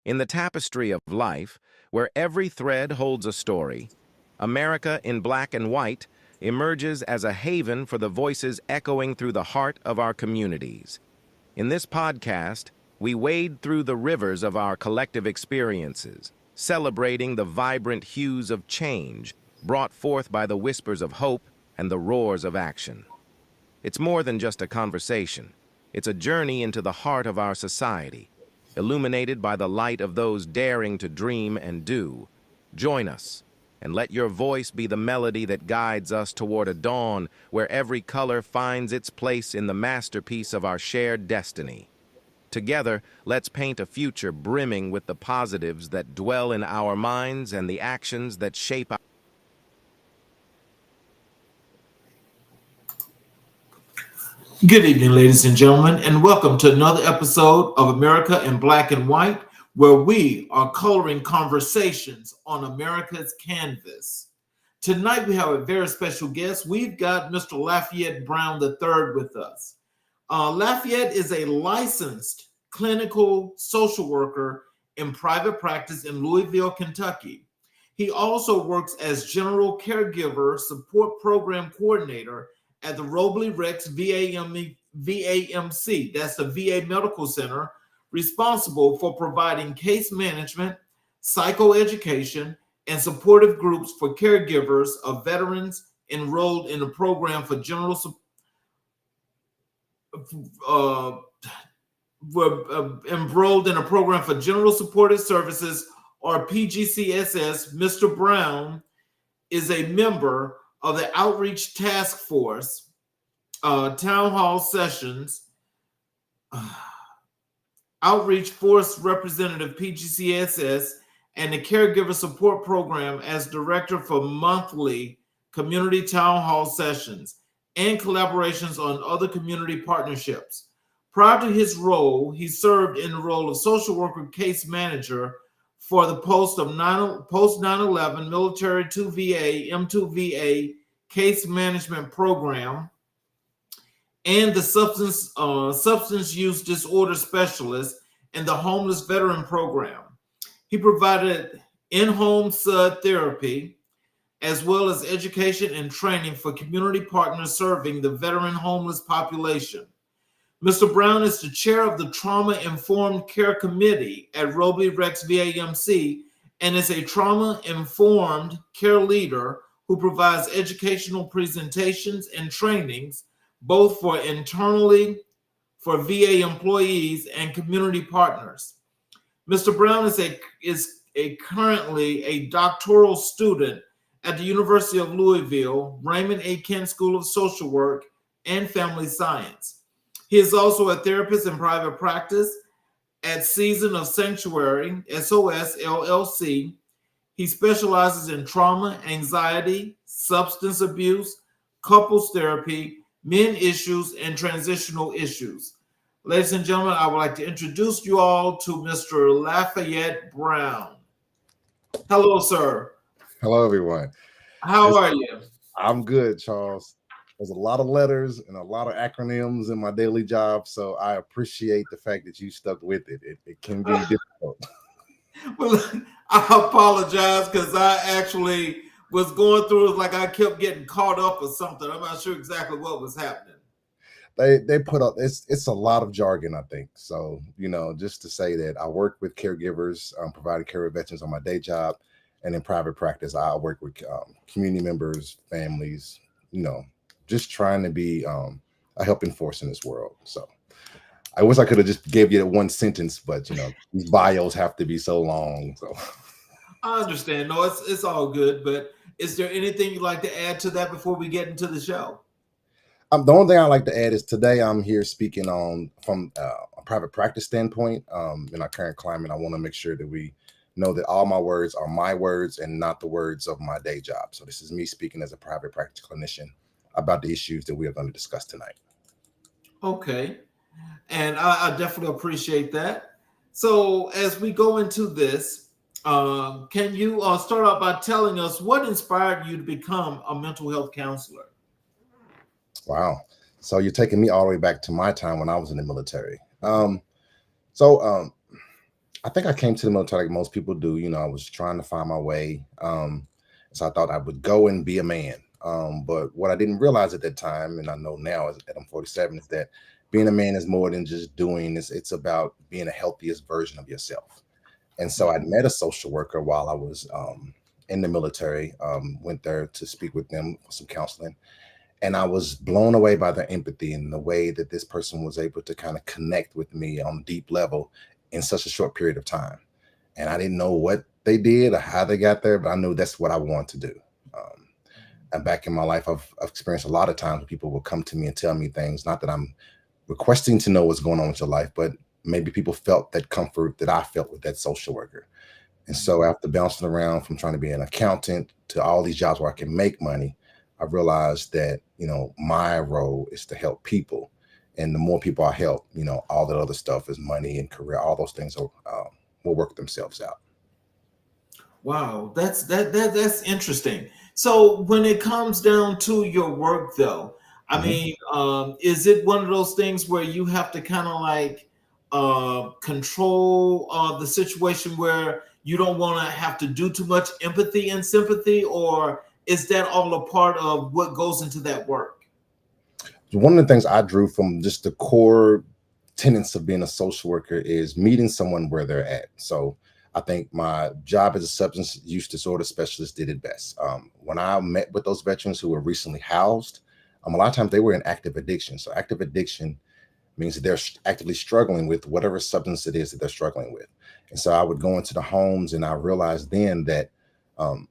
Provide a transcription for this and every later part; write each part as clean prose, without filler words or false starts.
In the tapestry of life, where every thread holds a story, America in Black and White emerges as a haven for the voices echoing through the heart of our communities. In this podcast, we wade through the rivers of our collective experiences, celebrating the vibrant hues of change brought forth by the whispers of hope and the roars of action. It's more than just a conversation. It's a journey into the heart of our society, illuminated by the light of those daring to dream and do. Join us, and let your voice be the melody that guides us toward a dawn where every color finds its place in the masterpiece of our shared destiny. Together, let's paint a future brimming with the positives that dwell in our minds and the actions that shape our... Good evening, ladies and gentlemen, and welcome to another episode of America in Black and White, where we are coloring conversations on America's canvas. Tonight, we have a very special guest. We've got Mr. Lafayette Brown III with us. Lafayette is a licensed clinical social worker in private practice in Louisville, Kentucky. He also works as general caregiver support program coordinator at the Robley Rex VAMC, that's the VA Medical Center, responsible for providing case management, psychoeducation, and supportive groups for caregivers of veterans enrolled in a program for general supportive services, or PGCSS. Mr. Brown is a member of the Outreach Task Force, Town Hall Sessions, Outreach Force Representative PGCSS, and the Caregiver Support Program as Director for monthly Community Town Hall Sessions and collaborations on other community partnerships. Prior to his role, he served in the role of social worker case manager for the post 9/11 Military 2VA, M2VA Case Management Program and the Substance Use Disorder Specialist and the Homeless Veteran Program. He provided in-home SUD therapy as well as education and training for community partners serving the veteran homeless population. Mr. Brown is the chair of the Trauma-Informed Care Committee at Robley Rex VAMC and is a trauma-informed care leader who provides educational presentations and trainings both for internally for VA employees and community partners. Mr. Brown is currently a doctoral student at the University of Louisville, Raymond A. Kent School of Social Work and Family Science. He is also a therapist in private practice at Season of Sanctuary, SOS LLC. He specializes in trauma, anxiety, substance abuse, couples therapy, men issues, and transitional issues. Ladies and gentlemen, I would like to introduce you all to Mr. Lafayette Brown. Hello, sir. Hello, everyone. How are you? I'm good, Charles. There's a lot of letters and a lot of acronyms in my daily job, so I appreciate the fact that you stuck with it. It can be difficult. Well, I apologize because I actually was going through it like I kept getting caught up or something. I'm not sure exactly what was happening. They put up it's a lot of jargon, I think. So, just to say that I work with caregivers, providing care with veterans on my day job, and in private practice, I work with community members, families, just trying to be a helping force in this world. So I wish I could have just gave you that one sentence, but these bios have to be so long. So I understand. No, it's all good. But is there anything you'd like to add to that before we get into the show? The only thing I like to add is today I'm here speaking on from a private practice standpoint. In our current climate, I want to make sure that we know that all my words are my words and not the words of my day job. So this is me speaking as a private practice clinician about the issues that we are going to discuss tonight. Okay. And I definitely appreciate that. So as we go into this, can you start out by telling us what inspired you to become a mental health counselor? Wow. So you're taking me all the way back to my time when I was in the military. I think I came to the military like most people do. I was trying to find my way. So I thought I would go and be a man. But what I didn't realize at that time, and I know now that I'm 47, is that being a man is more than just doing. It's about being a healthiest version of yourself. And so I met a social worker while I was in the military. Went there to speak with them for some counseling, and I was blown away by their empathy and the way that this person was able to kind of connect with me on a deep level in such a short period of time. And I didn't know what they did or how they got there, but I knew that's what I wanted to do. And back in my life, I've experienced a lot of times when people will come to me and tell me things, not that I'm requesting to know what's going on with your life, but maybe people felt that comfort that I felt with that social worker. And so after bouncing around from trying to be an accountant to all these jobs where I can make money, I realized that, my role is to help people. And the more people I help, all that other stuff is money and career, all those things will work themselves out. Wow, that's interesting. So when it comes down to your work, though, I Mhm. mean, is it one of those things where you have to kind of like control the situation where you don't want to have to do too much empathy and sympathy, or is that all a part of what goes into that work? One of the things I drew from just the core tenets of being a social worker is meeting someone where they're at. So I think my job as a substance use disorder specialist did it best. When I met with those veterans who were recently housed, a lot of times they were in active addiction. So active addiction means that they're actively struggling with whatever substance it is that they're struggling with. And so I would go into the homes, and I realized then that um,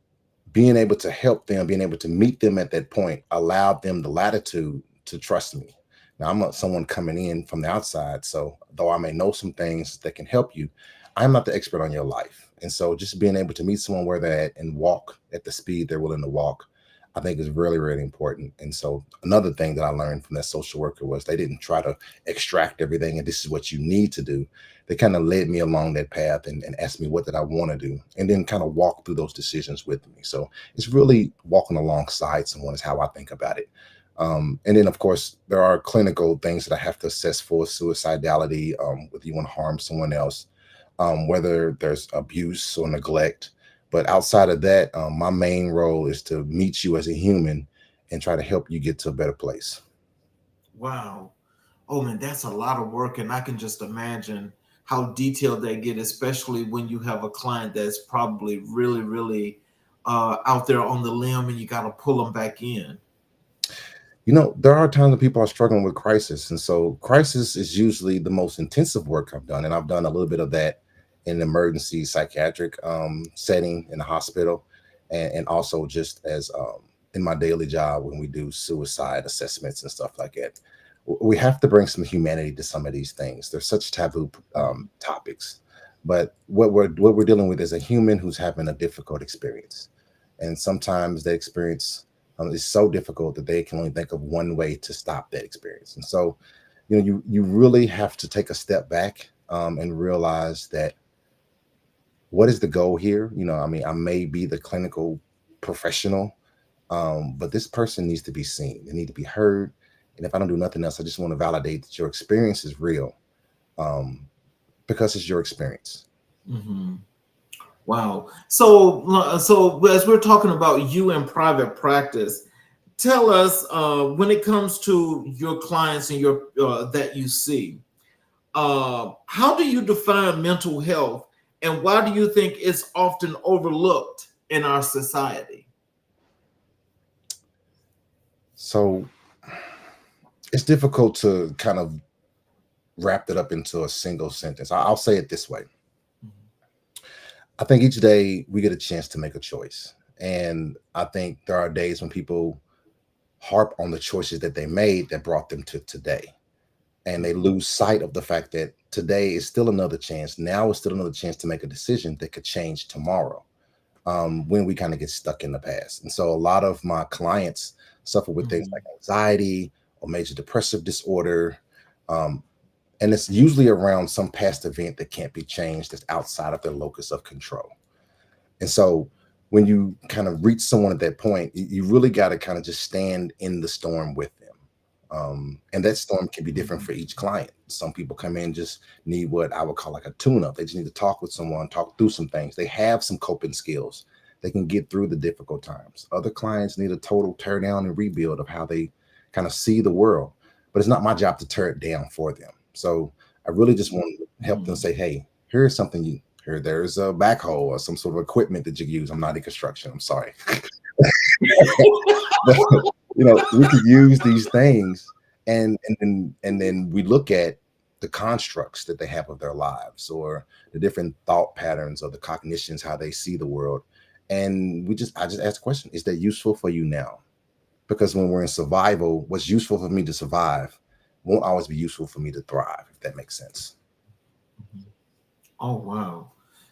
being able to help them, being able to meet them at that point, allowed them the latitude to trust me. Now, I'm not someone coming in from the outside. So, though I may know some things that can help you, I'm not the expert on your life. And so, just being able to meet someone where they're at and walk at the speed they're willing to walk, I think is really, really important. And so, another thing that I learned from that social worker was they didn't try to extract everything and this is what you need to do. They kind of led me along that path and asked me what did I want to do, and then kind of walk through those decisions with me. So it's really walking alongside someone is how I think about it. And then, of course, there are clinical things that I have to assess for suicidality, whether you want to harm someone else, whether there's abuse or neglect. But outside of that, my main role is to meet you as a human and try to help you get to a better place. Wow. Oh man, that's a lot of work, and I can just imagine how detailed they get, especially when you have a client that's probably really, really out there on the limb, and you got to pull them back in. There are times when people are struggling with crisis. And so crisis is usually the most intensive work I've done. And I've done a little bit of that in an emergency psychiatric setting in the hospital, and also just as in my daily job when we do suicide assessments and stuff like that. We have to bring some humanity to some of these things. They're such taboo topics. But what we're dealing with is a human who's having a difficult experience. And sometimes the experience is so difficult that they can only think of one way to stop that experience. And so, you really have to take a step back and realize that what is the goal here? I may be the clinical professional, but this person needs to be seen. They need to be heard. And if I don't do nothing else, I just want to validate that your experience is real, um, because it's your experience. Hmm. Wow. So as we're talking about you in private practice, tell us when it comes to your clients and your that you see, how do you define mental health, and why do you think it's often overlooked in our society? So it's difficult to kind of wrap that up into a single sentence. I'll say it this way. I think each day we get a chance to make a choice. And I think there are days when people harp on the choices that they made that brought them to today. And they lose sight of the fact that today is still another chance. Now is still another chance to make a decision that could change tomorrow, when we kind of get stuck in the past. And so a lot of my clients suffer with things like Mhm. anxiety or major depressive disorder. Um, and it's usually around some past event that can't be changed that's outside of their locus of control. And so when you kind of reach someone at that point, you really got to kind of just stand in the storm with them. And that storm can be different for each client. Some people come in just need what I would call like a tune-up. They just need to talk with someone, talk through some things. They have some coping skills. They can get through the difficult times. Other clients need a total tear down and rebuild of how they kind of see the world. But it's not my job to tear it down for them. So I really just want to help them say, hey, here's something there's a backhoe or some sort of equipment that you use. I'm not in construction. I'm sorry. But, we could use these things, and then we look at the constructs that they have of their lives, or the different thought patterns or the cognitions, how they see the world. And I just ask the question, is that useful for you now? Because when we're in survival, what's useful for me to survive won't always be useful for me to thrive, if that makes sense. Oh, wow.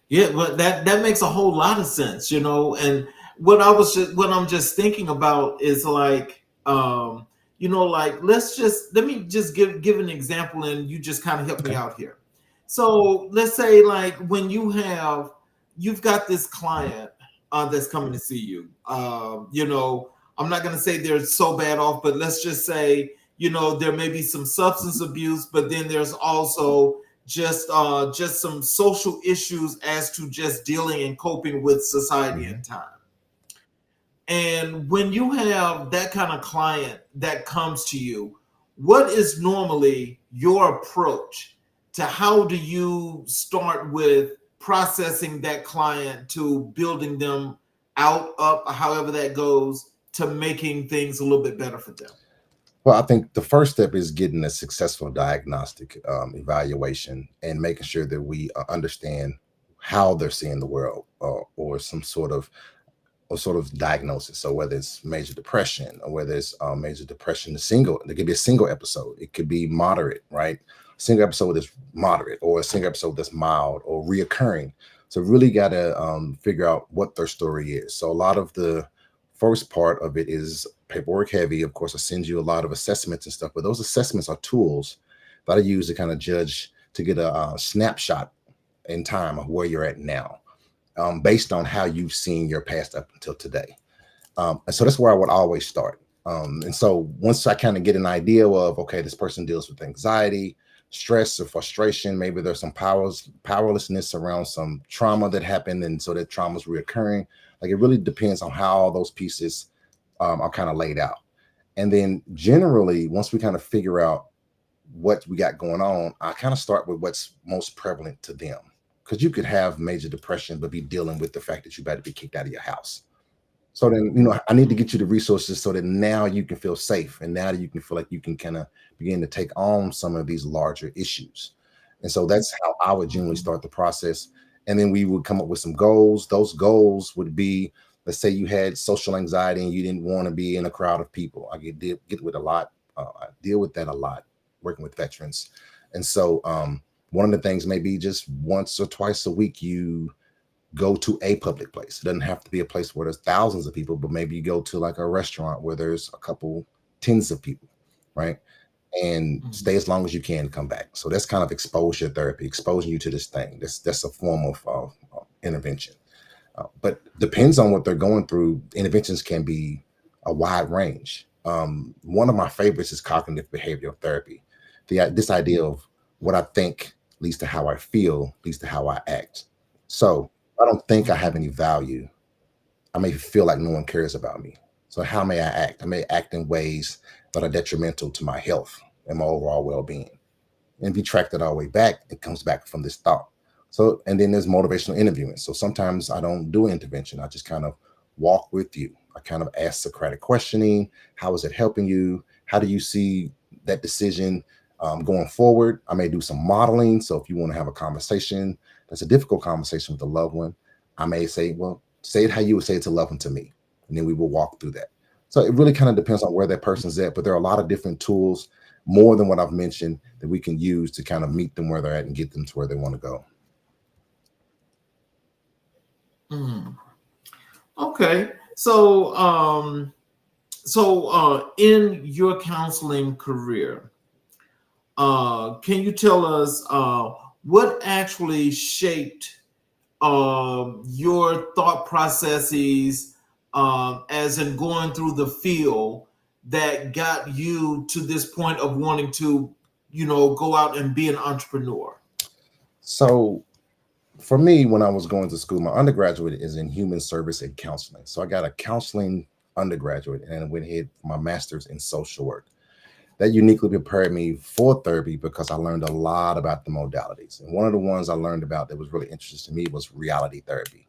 Yeah, but that makes a whole lot of sense, and what I'm just thinking about is like, like let me just give an example, and you just kind of help me out here. So let's say like when you've got this client that's coming to see you, I'm not going to say they're so bad off, but let's just say, there may be some substance abuse, but then there's also just some social issues as to just dealing and coping with society and time. And when you have that kind of client that comes to you, what is normally your approach to how do you start with processing that client to building them out, up, however that goes, to making things a little bit better for them? Well, I think the first step is getting a successful diagnostic evaluation and making sure that we understand how they're seeing the world, or some sort of diagnosis. So whether it's major depression, or whether it's major depression, there could be a single episode. It could be moderate, right? A single episode that's moderate, or a single episode that's mild or reoccurring. So really got to figure out what their story is. So a lot of the first part of it is paperwork heavy. Of course, I send you a lot of assessments and stuff, but those assessments are tools that I use to kind of judge, to get a snapshot in time of where you're at now, based on how you've seen your past up until today. And so that's where I would always start. And so once I kind of get an idea of, okay, this person deals with anxiety, stress, or frustration, maybe there's some powerlessness around some trauma that happened, and so that trauma is reoccurring. Like, it really depends on how all those pieces are kind of laid out. And then generally, once we kind of figure out what we got going on, I kind of start with what's most prevalent to them. Because you could have major depression, but be dealing with the fact that you better be kicked out of your house. So then, I need to get you the resources so that now you can feel safe, and now you can feel like you can kind of begin to take on some of these larger issues. And so that's how I would generally start the process. And then we would come up with some goals. Those goals would be, let's say you had social anxiety and you didn't want to be in a crowd of people. I get with a lot. I deal with that a lot working with veterans. And so one of the things may be just once or twice a week, you go to a public place. It doesn't have to be a place where there's thousands of people, but maybe you go to like a restaurant where there's a couple tens of people, right? And stay as long as you can, come back. So that's kind of exposure therapy, exposing you to this thing. That's a form of intervention. But depends on what they're going through. Interventions can be a wide range. One of my favorites is cognitive behavioral therapy. This idea of what I think leads to how I feel, leads to how I act. So I don't think I have any value. I may feel like no one cares about me. So how may I act? I may act in ways that are detrimental to my health and my overall well-being. And if you track that all the way back, it comes back from this thought. So, and then there's motivational interviewing. So sometimes I don't do intervention. I just kind of walk with you. I kind of ask Socratic questioning. How is it helping you? How do you see that decision going forward? I may do some modeling. So if you want to have a conversation, that's a difficult conversation with a loved one, I may say, well, say it how you would say it to loved one to me. And then we will walk through that. So it really kind of depends on where that person's at, but there are a lot of different tools, more than what I've mentioned, that we can use to kind of meet them where they're at and get them to where they want to go. Okay. So, in your counseling career, can you tell us what actually shaped your thought processes as in going through the field that got you to this point of wanting to, go out and be an entrepreneur? So for me, when I was going to school, my undergraduate is in human service and counseling. So I got a counseling undergraduate and I went ahead for my master's in social work. That uniquely prepared me for therapy because I learned a lot about the modalities. And one of the ones I learned about that was really interesting to me was reality therapy.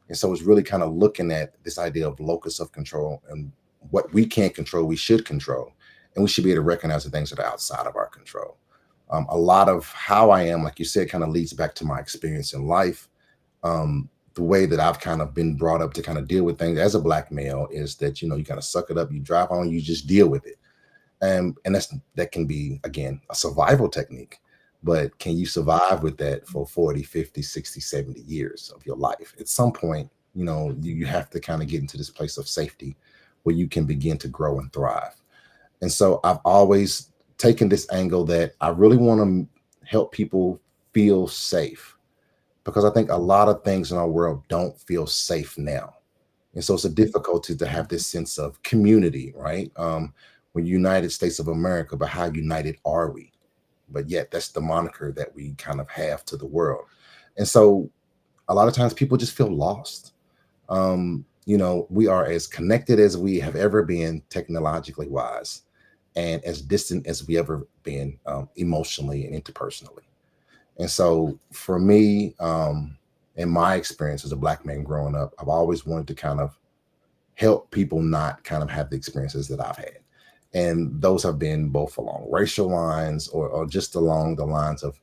And so it's really kind of looking at this idea of locus of control and what we can't control, we should control. And we should be able to recognize the things that are outside of our control. A lot of how I am, like you said, kind of leads back to my experience in life. The way that I've kind of been brought up to kind of deal with things as a Black male is that, you kind of suck it up, you drive on, you just deal with it. And that can be, again, a survival technique. But can you survive with that for 40, 50, 60, 70 years of your life? At some point, you have to kind of get into this place of safety where you can begin to grow and thrive. And so I've always taken this angle that I really want to help people feel safe, because I think a lot of things in our world don't feel safe now. And so it's a difficulty to have this sense of community, right? We're United States of America, but how united are we? But yet that's the moniker that we kind of have to the world. And so a lot of times people just feel lost. We are as connected as we have ever been technologically wise, and as distant as we ever been emotionally and interpersonally. And so for me, in my experience as a Black man growing up, I've always wanted to kind of help people not kind of have the experiences that I've had. And those have been both along racial lines or just along the lines of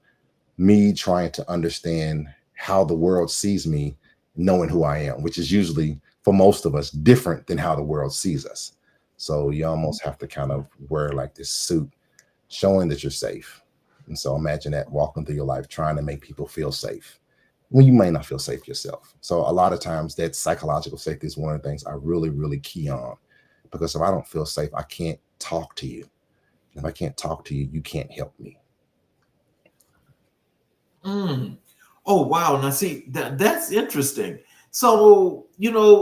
me trying to understand how the world sees me, knowing who I am, which is usually for most of us different than how the world sees us. So you almost have to kind of wear like this suit showing that you're safe. And so imagine that walking through your life trying to make people feel safe when you may not feel safe yourself. So a lot of times that psychological safety is one of the things I really, really key on, because if I don't feel safe, I can't talk to you. If I can't talk to you, you can't help me. Oh, wow. Now, see, that's interesting. So,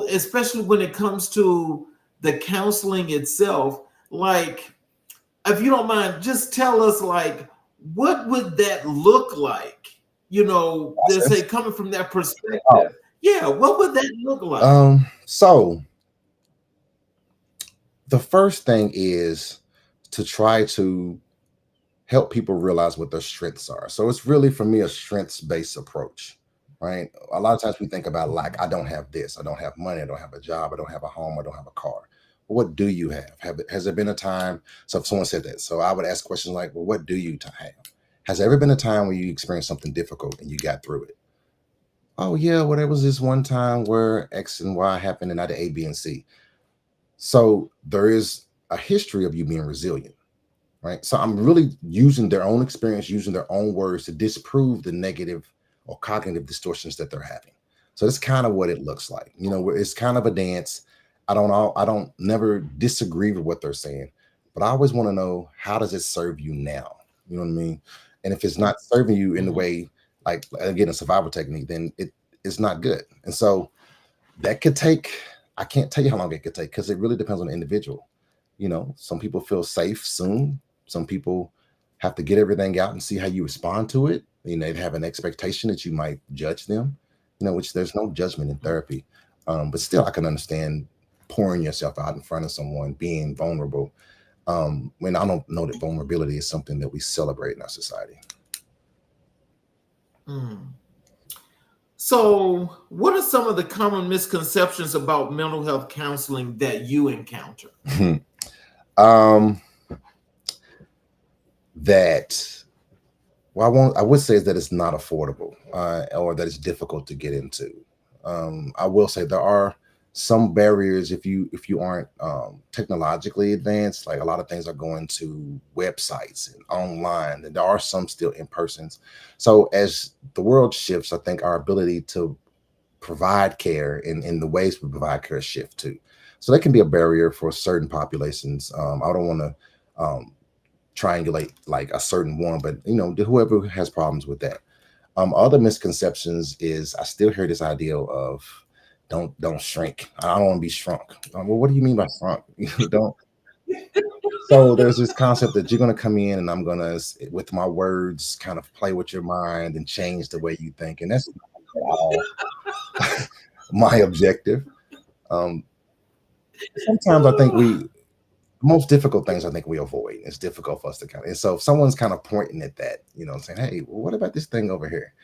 especially when it comes to the counseling itself, like, if you don't mind, just tell us, like, what would that look like? They say coming from that perspective. Oh. Yeah, what would that look like? So the first thing is to try to help people realize what their strengths are. So it's really, for me, a strengths-based approach, right? A lot of times we think about, like, I don't have this, I don't have money, I don't have a job, I don't have a home, I don't have a car. Well, what do you have? Has there been a time? So if someone said that, so I would ask questions like, well, what do you have? Has there ever been a time where you experienced something difficult and you got through it? Oh yeah, well, there was this one time where X and Y happened and I did A, B, and C. So there is a history of you being resilient, right? So I'm really using their own experience, using their own words to disprove the negative or cognitive distortions that they're having. So that's kind of what it looks like. It's kind of a dance. I don't never disagree with what they're saying, but I always want to know, how does it serve you now? You know what I mean? And if it's not serving you in the way, like, again, a survival technique, then it's not good. And so that could take, I can't tell you how long it could take, because it really depends on the individual. Some people feel safe soon. Some people have to get everything out and see how you respond to it. They have an expectation that you might judge them, which there's no judgment in therapy. But still, I can understand pouring yourself out in front of someone, being vulnerable. When I don't know that vulnerability is something that we celebrate in our society. So, what are some of the common misconceptions about mental health counseling that you encounter? I would say that it's not affordable, or that it's difficult to get into. I will say there are some barriers if you aren't technologically advanced. Like, a lot of things are going to websites and online, and there are some still in persons. So as the world shifts, I think our ability to provide care in the ways we provide care shift too. So that can be a barrier for certain populations. I don't want to triangulate like a certain one, but whoever has problems with that. Other misconceptions is, I still hear this idea of don't shrink. I don't want to be shrunk. Well, what do you mean by shrunk? Don't So there's this concept that you're going to come in and I'm going to, with my words, kind of play with your mind and change the way you think. And that's not at all my objective. Um, Sometimes I think most difficult things I think we avoid. It's difficult for us to kind of, and so if someone's kind of pointing at that, saying, hey, well, what about this thing over here?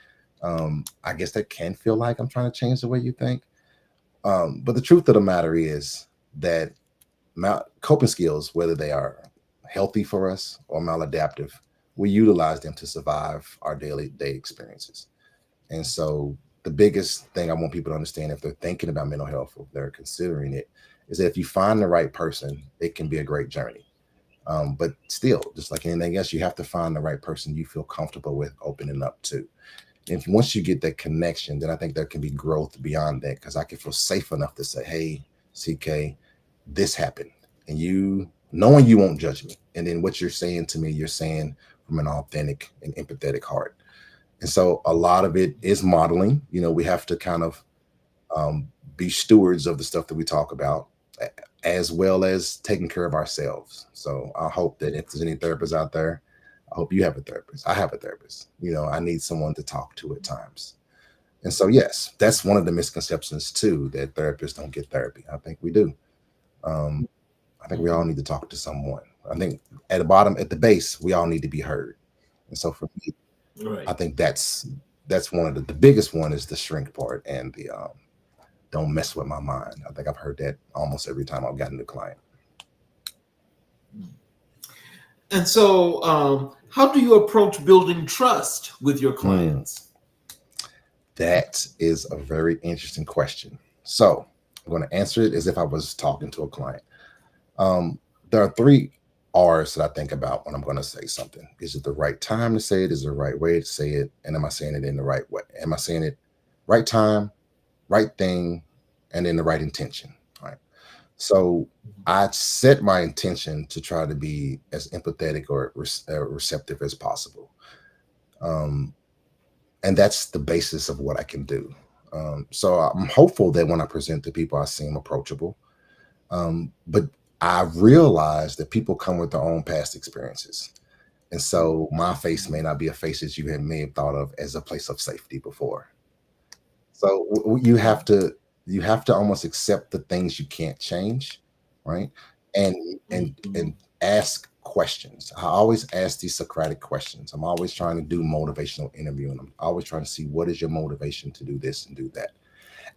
I guess that can feel like I'm trying to change the way you think. But the truth of the matter is that coping skills, whether they are healthy for us or maladaptive, we utilize them to survive our daily day experiences. And so the biggest thing I want people to understand, if they're thinking about mental health, or if they're considering it, is that if you find the right person, it can be a great journey. But still, just like anything else, you have to find the right person you feel comfortable with opening up to. And once you get that connection, then I think there can be growth beyond that, because I can feel safe enough to say, hey, CK, this happened. And you, knowing you won't judge me. And then what you're saying to me, you're saying from an authentic and empathetic heart. And so a lot of it is modeling. We have to kind of be stewards of the stuff that we talk about, as well as taking care of ourselves. So I hope that if there's any therapists out there, I hope you have a therapist. I have a therapist. I need someone to talk to at times. And so, yes, that's one of the misconceptions too, that therapists don't get therapy. I think we do. I think we all need to talk to someone. I think at the base, we all need to be heard. And so for me, Right. I think that's one of the biggest one is the shrink part and the don't mess with my mind. I think I've heard that almost every time I've gotten a client. And so how do you approach building trust with your clients? That is a very interesting question. So I'm going to answer it as if I was talking to a client. There are 3 R's that I think about when I'm going to say something. Is it the right time to say it? Is it the right way to say it? And am I saying it in the right way? Am I saying it right time, right thing, and in the right intention? Right. So I set my intention to try to be as empathetic or receptive as possible. And that's the basis of what I can do. So I'm hopeful that when I present to people, I seem approachable. But I realize that people come with their own past experiences. And so my face may not be a face that you may have thought of as a place of safety before. So you have to almost accept the things you can't change, right? And ask questions. I always ask these Socratic questions. I'm always trying to do motivational interviewing. I'm always trying to see what is your motivation to do this and do that.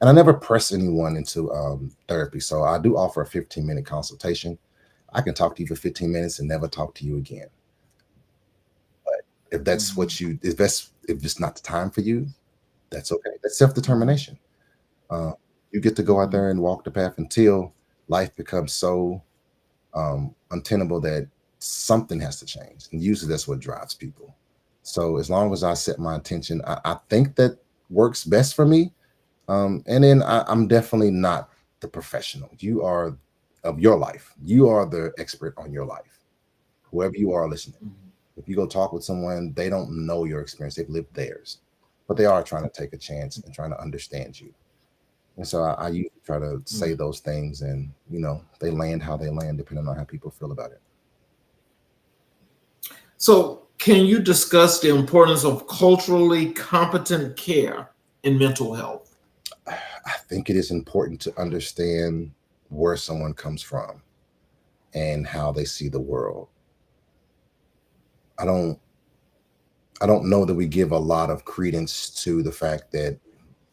And I never press anyone into therapy. So I do offer a 15-minute consultation. I can talk to you for 15 minutes and never talk to you again. But if that's what if it's not the time for you, that's okay. That's self-determination. You get to go out there and walk the path until life becomes so untenable that something has to change. And usually that's what drives people. So as long as I set my intention, I think that works best for me. And then I'm definitely not the professional. You are of your life. You are the expert on your life. Whoever you are listening. If you go talk with someone, they don't know your experience. They've lived theirs. But they are trying to take a chance and trying to understand you. And so I usually try to say those things, and they land how they land depending on how people feel about it. So can you discuss the importance of culturally competent care in mental health? I think it is important to understand where someone comes from and how they see the world. I don't know that we give a lot of credence to the fact that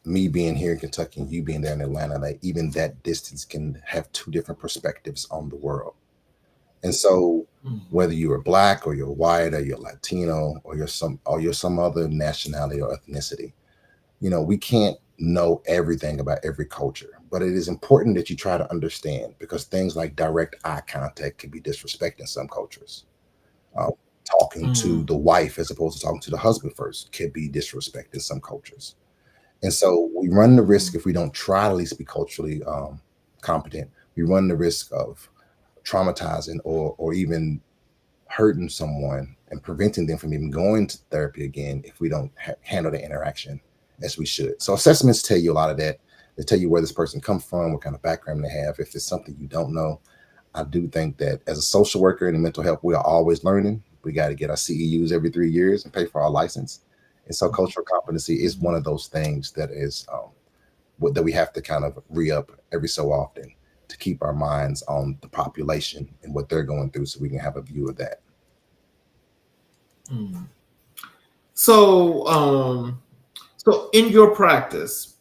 me being here in Kentucky and you being there in Atlanta, that even that distance can have 2 different perspectives on the world. And so whether you are Black or you're white or you're Latino or you're some other nationality or ethnicity, we can't know everything about every culture, but it is important that you try to understand, because things like direct eye contact can be disrespected in some cultures. Talking to the wife as opposed to talking to the husband first can be disrespected in some cultures. And so we run the risk, if we don't try to at least be culturally competent, we run the risk of traumatizing or even hurting someone and preventing them from even going to therapy again if we don't handle the interaction as we should. So assessments tell you a lot of that. They tell you where this person comes from, what kind of background they have. If it's something you don't know, I do think that as a social worker in mental health, we are always learning. We got to get our CEUs every 3 years and pay for our license. And so cultural competency is one of those things that is that we have to kind of re-up every so often to keep our minds on the population and what they're going through so we can have a view of that. So, so in your practice,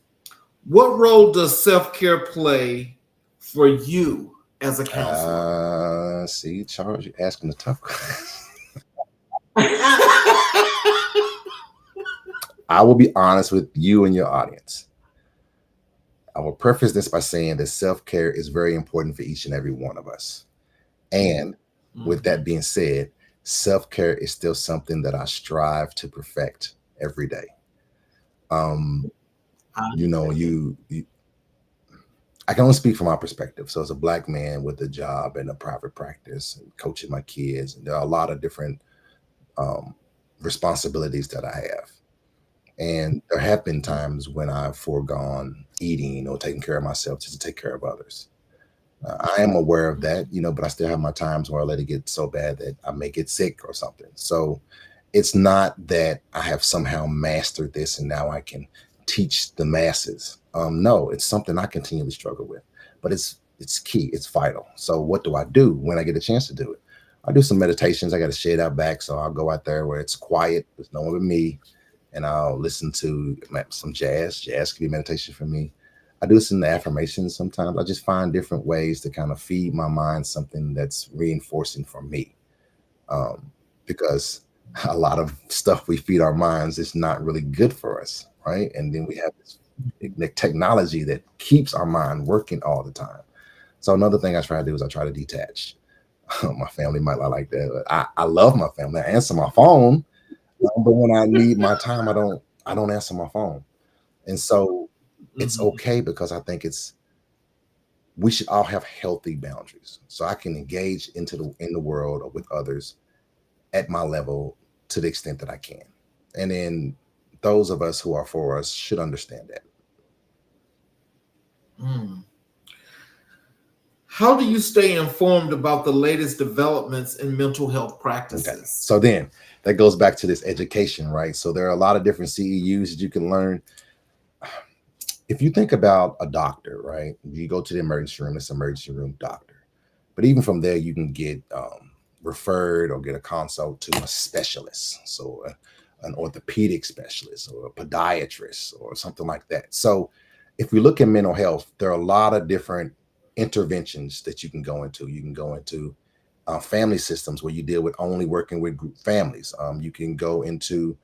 what role does self-care play for you as a counselor? See, Charles, you're asking the tough questions. I will be honest with you and your audience. I will preface this by saying that self-care is very important for each and every one of us. And with that being said, self-care is still something that I strive to perfect every day. You know, I can only speak from my perspective. So as a Black man with a job and a private practice and coaching my kids, and there are a lot of different responsibilities that I have. And there have been times when I've foregone eating or taking care of myself just to take care of others. I am aware of that, you know, but I still have my times where I let it get so bad that I may get sick or something. So it's not that I have somehow mastered this and now I can teach the masses. No, it's something I continually struggle with, but it's key. It's vital. So what do I do when I get a chance to do it? I do some meditations. I got a shed out back, so I'll go out there where it's quiet. There's no one but me, and I'll listen to some jazz. Jazz can be meditation for me. I do some affirmations sometimes. I just find different ways to kind of feed my mind something that's reinforcing for me. Because a lot of stuff we feed our minds is not really good for us, right? And then we have this technology that keeps our mind working all the time. So another thing I try to do is I try to detach. My family might not like that, but I love my family. I answer my phone, but when I need my time, I don't answer my phone. And so it's okay because I think we should all have healthy boundaries. So I can engage in the world or with others at my level to the extent that I can. And then those of us who are for us should understand that. How do you stay informed about the latest developments in mental health practices? Okay. So then that goes back to this education, right? So there are a lot of different CEUs that you can learn. If you think about a doctor, right? You go to the emergency room, it's emergency room doctor. But even from there, you can get referred or get a consult to a specialist. So an orthopedic specialist or a podiatrist or something like that. So if we look at mental health, there are a lot of different interventions that you can go into. You can go into family systems where you deal with only working with group families. You can go into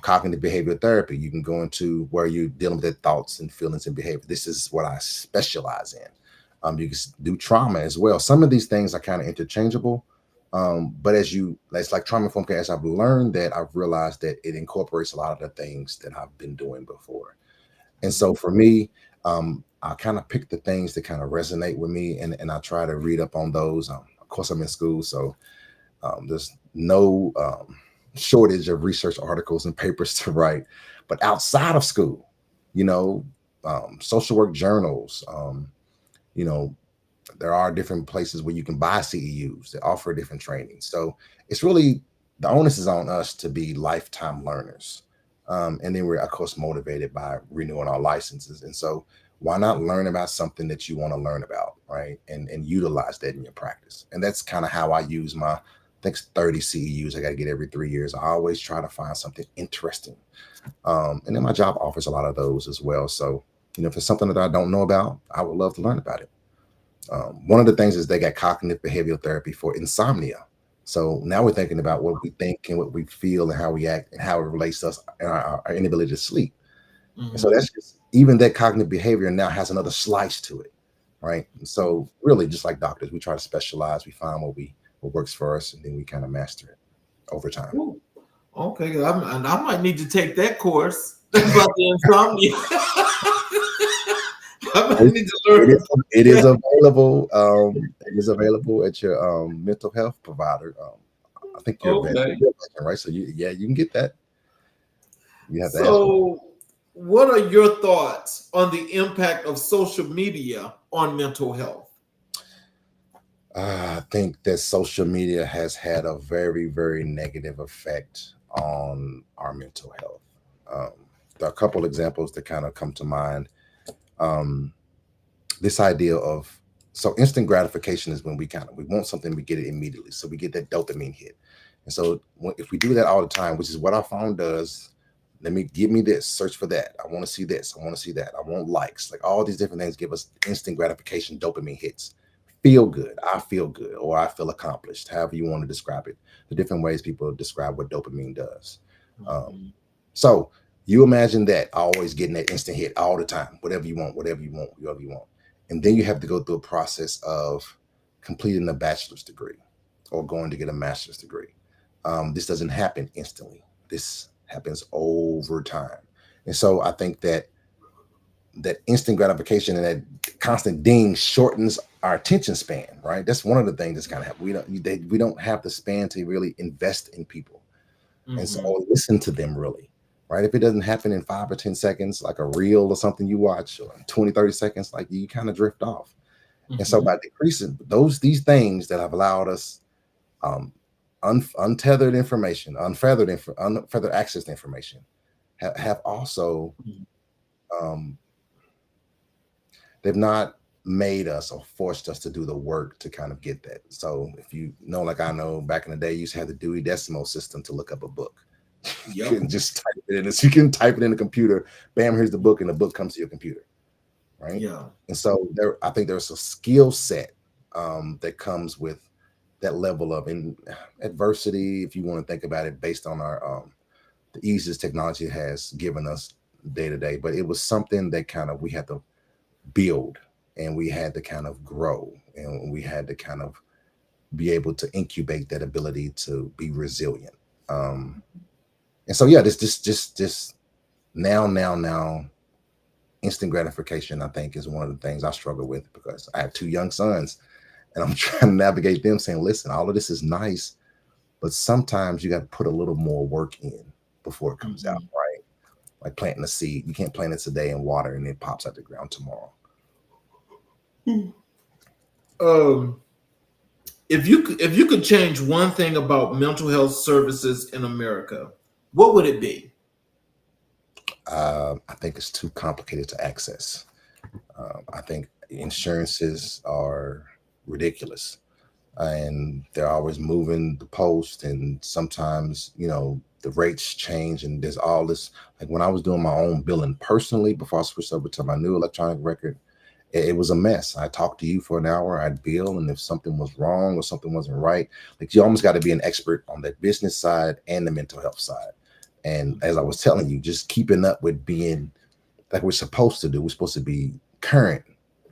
cognitive behavioral therapy. You can go into where you're dealing with their thoughts and feelings and behavior. This is what I specialize in. You can do trauma as well. Some of these things are kind of interchangeable. But it's like trauma-informed care, as I've learned that, I've realized that it incorporates a lot of the things that I've been doing before. And so for me, I kind of pick the things that kind of resonate with me, and I try to read up on those. Of course, I'm in school, so there's no shortage of research articles and papers to write. But outside of school, you know, social work journals, you know, there are different places where you can buy CEUs that offer different training. So it's really, the onus is on us to be lifetime learners. And then we're, of course, motivated by renewing our licenses. And so why not learn about something that you want to learn about, right? And utilize that in your practice. And that's kind of how I use my, I think it's 30 CEUs I got to get every 3 years. I always try to find something interesting. And then my job offers a lot of those as well. So, you know, if it's something that I don't know about, I would love to learn about it. One of the things is they got cognitive behavioral therapy for insomnia. So now we're thinking about what we think and what we feel and how we act and how it relates to us and our inability to sleep. And so that's just, even that cognitive behavior now has another slice to it, right? And so really, just like doctors, we try to specialize. We find what works for us, and then we kind of master it over time. Ooh, okay, I might need to take that course about the insomnia. I might need to learn. It is available. It is available at your mental health provider. I think you're a veteran, right? So you can get that. You have to so what are your thoughts on the impact of social media on mental health? I think that social media has had a very, very negative effect on our mental health. Um, there are a couple examples that kind of come to mind. Um, this idea of so instant gratification is when we want something, we get it immediately, so we get that dopamine hit. And so if we do that all the time, which is what our phone does, give me this, search for that, I want to see this, I want to see that, I want likes, like all these different things give us instant gratification, dopamine hits, feel good, I feel good, or I feel accomplished, however you want to describe it, the different ways people describe what dopamine does. So you imagine that always getting that instant hit all the time, whatever you want, whatever you want, whatever you want. And then you have to go through a process of completing a bachelor's degree or going to get a master's degree. This doesn't happen instantly. This happens over time. And so I think that instant gratification and that constant ding shortens our attention span, right? That's one of the things that's kind of happen. We don't have the span to really invest in people. And so listen to them really. Right? If it doesn't happen in 5 or 10 seconds, like a reel or something you watch, or 20, 30 seconds, like you kind of drift off. And so by decreasing these things that have allowed us untethered information, unfeathered access to information, have also they've not made us or forced us to do the work to kind of get that. So if you know, like I know back in the day, you used to have the Dewey Decimal System to look up a book. You can just type it in. So you can type it in the computer. Bam, here's the book, and the book comes to your computer, right? Yeah. And so I think there's a skill set that comes with that level of adversity, if you want to think about it, based on our the easiest technology has given us day to day. But it was something that kind of we had to build, and we had to kind of grow, and we had to kind of be able to incubate that ability to be resilient. And so, yeah, this now instant gratification, I think, is one of the things I struggle with, because I have 2 young sons and I'm trying to navigate them saying, listen, all of this is nice, but sometimes you got to put a little more work in before it comes out, right? Like planting a seed. You can't plant it today in water and it pops out the ground tomorrow. If you could change one thing about mental health services in America, what would it be? I think it's too complicated to access. I think insurances are ridiculous, and they're always moving the post, and sometimes, the rates change, and there's all this, like when I was doing my own billing personally before I switched over to my new electronic record, it was a mess. I talked to you for an hour, I'd bill, and if something was wrong or something wasn't right, like you almost got to be an expert on the business side and the mental health side. And as I was telling you, just keeping up with being like we're supposed to do. We're supposed to be current,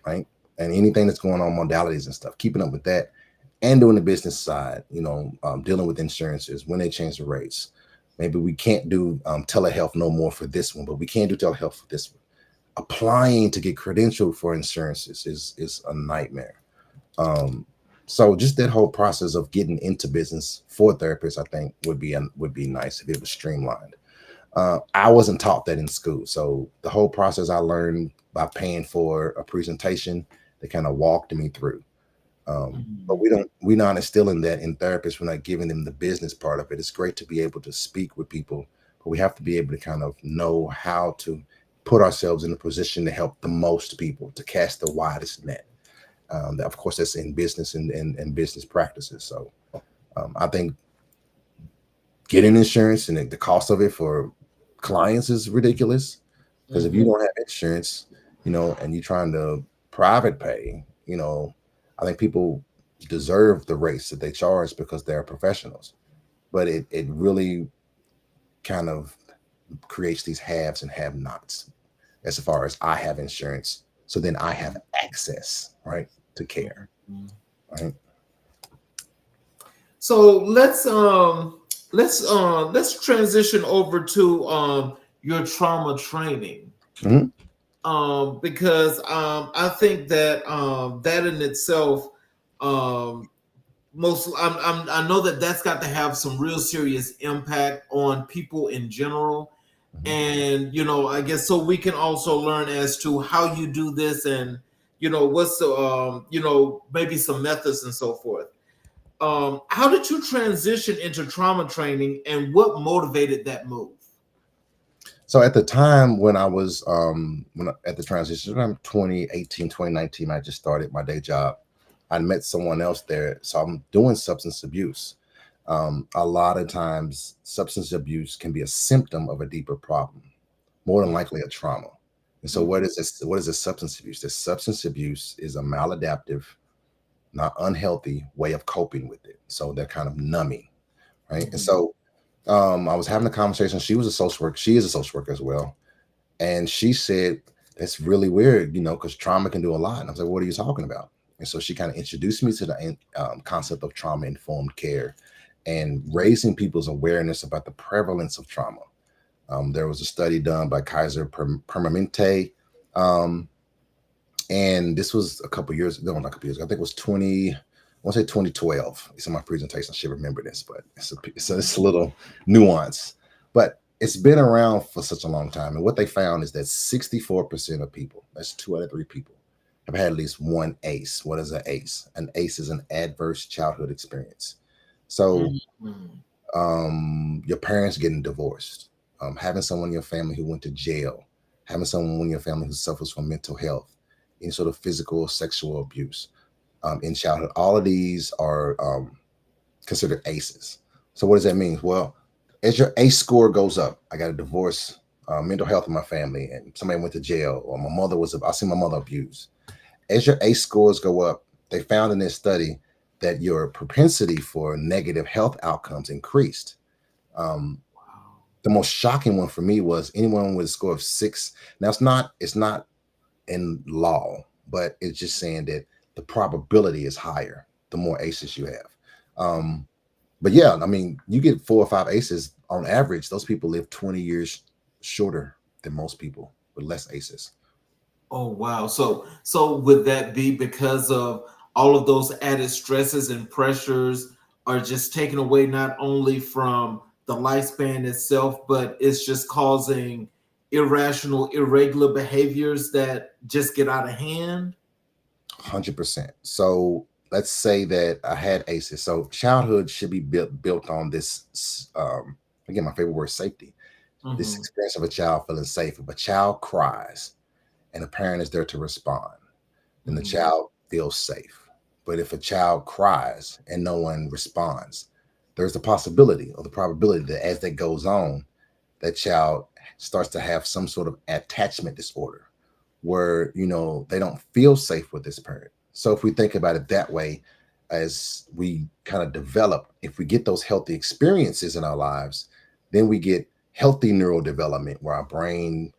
right? And anything that's going on, modalities and stuff, keeping up with that, and doing the business side, dealing with insurances when they change the rates. Maybe we can't do telehealth no more for this one, but we can do telehealth for this one. Applying to get credentialed for insurances is a nightmare. So just that whole process of getting into business for therapists, I think would be nice if it was streamlined. I wasn't taught that in school, so the whole process I learned by paying for a presentation. They kind of walked me through. But we're not instilling that in therapists. We're not giving them the business part of it. It's great to be able to speak with people, but we have to be able to kind of know how to put ourselves in a position to help the most people, to cast the widest net. Of course, that's in business and business practices. So I think getting insurance and the cost of it for clients is ridiculous, because if you don't have insurance, and you're trying to private pay, I think people deserve the rates that they charge because they're professionals. But it really kind of creates these haves and have-nots as far as I have insurance, so then I have access, right, to care, right? So let's transition over to your trauma training, because I think that that in itself, I know that that's got to have some real serious impact on people in general. And I guess so we can also learn as to how you do this, and what's the, maybe some methods and so forth. How did you transition into trauma training, and what motivated that move? So at the time when I was at the transition, I'm 2018, 2019, I just started my day job. I met someone else there. So I'm doing substance abuse. A lot of times substance abuse can be a symptom of a deeper problem, more than likely a trauma. And so what is this? What is a substance abuse? This substance abuse is a maladaptive, not unhealthy way of coping with it. So they're kind of numbing, right? And so I was having a conversation. She was a social worker. She is a social worker as well. And she said, that's really weird, because trauma can do a lot. And I was like, what are you talking about? And so she kind of introduced me to the concept of trauma-informed care and raising people's awareness about the prevalence of trauma. There was a study done by Kaiser Permanente. And this was a couple years ago, not a couple years ago. I think it was 2012. It's in my presentation. I should remember this, but it's a little nuance. But it's been around for such a long time. And what they found is that 64% of people, that's 2 out of 3 people, have had at least one ACE. What is an ACE? An ACE is an adverse childhood experience. So your parents getting divorced, having someone in your family who went to jail, having someone in your family who suffers from mental health, any sort of physical or sexual abuse in childhood. All of these are considered ACEs. So what does that mean? Well, as your ACE score goes up, I got a divorce, mental health in my family, and somebody went to jail, or I seen my mother abused. As your ACE scores go up, they found in this study that your propensity for negative health outcomes increased. The most shocking one for me was anyone with a score of 6. Now it's not in law, but it's just saying that the probability is higher the more ACEs you have. But yeah, I mean, you get 4 or 5 ACEs on average, those people live 20 years shorter than most people with less ACEs. Oh, wow. So would that be because of all of those added stresses and pressures are just taken away not only from the lifespan itself, but it's just causing irrational, irregular behaviors that just get out of hand? 100%. So let's say that I had ACEs. So childhood should be built on this, again, my favorite word, safety. This experience of a child feeling safe. If a child cries and a parent is there to respond, then the child feels safe. But if a child cries and no one responds, there's the possibility or the probability that as that goes on, that child starts to have some sort of attachment disorder where, they don't feel safe with this parent. So if we think about it that way, as we kind of develop, if we get those healthy experiences in our lives, then we get healthy neural development where our brain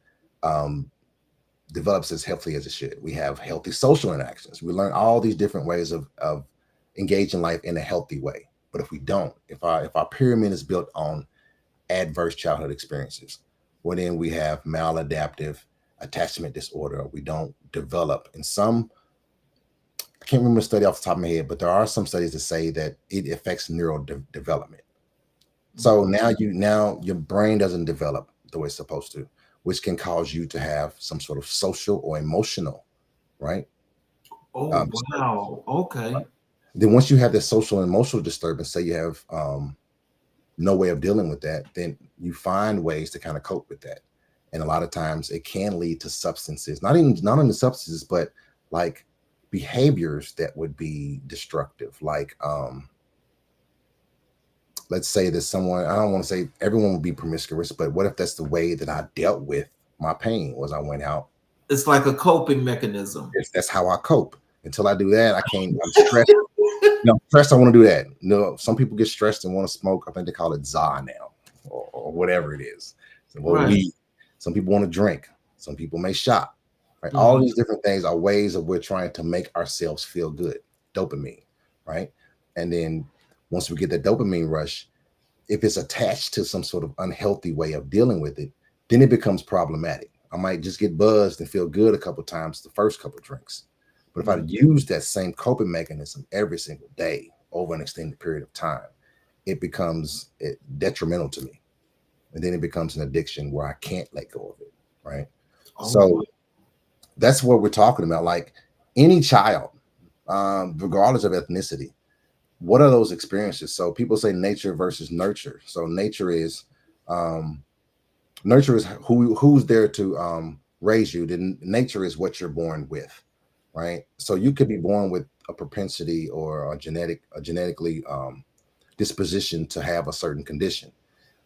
develops as healthy as it should. We have healthy social interactions. We learn all these different ways of engaging life in a healthy way. But if we don't, if our pyramid is built on adverse childhood experiences, well, then we have maladaptive attachment disorder. We don't develop. And I can't remember a study off the top of my head, but there are some studies that say that it affects neural development. So now your brain doesn't develop the way it's supposed to, which can cause you to have some sort of social or emotional, right? Oh, wow. Okay. Right. Then once you have this social and emotional disturbance, say you have no way of dealing with that, then you find ways to kind of cope with that. And a lot of times it can lead to substances, not only substances, but like behaviors that would be destructive. Like, let's say that someone, I don't want to say everyone would be promiscuous, but what if that's the way that I dealt with my pain was I went out. It's like a coping mechanism. That's how I cope. Until I do that, I can't, I'm stressed. Stressed, I want to do that. Some people get stressed and want to smoke. I think they call it za now or whatever it is. So, weed. Some people want to drink. Some people may shop. Right? All these different things are ways of we're trying to make ourselves feel good. Dopamine, right? And then once we get the dopamine rush, if it's attached to some sort of unhealthy way of dealing with it, then it becomes problematic. I might just get buzzed and feel good a couple of times the first couple of drinks. But if I use that same coping mechanism every single day over an extended period of time, it becomes detrimental to me. And then it becomes an addiction where I can't let go of it, right? So that's what we're talking about. Like, any child, regardless of ethnicity, what are those experiences? So people say nature versus nurture. So um, nurture is who's there to raise you. Then nature is what you're born with, right? So you could be born with a propensity or a genetically disposition to have a certain condition,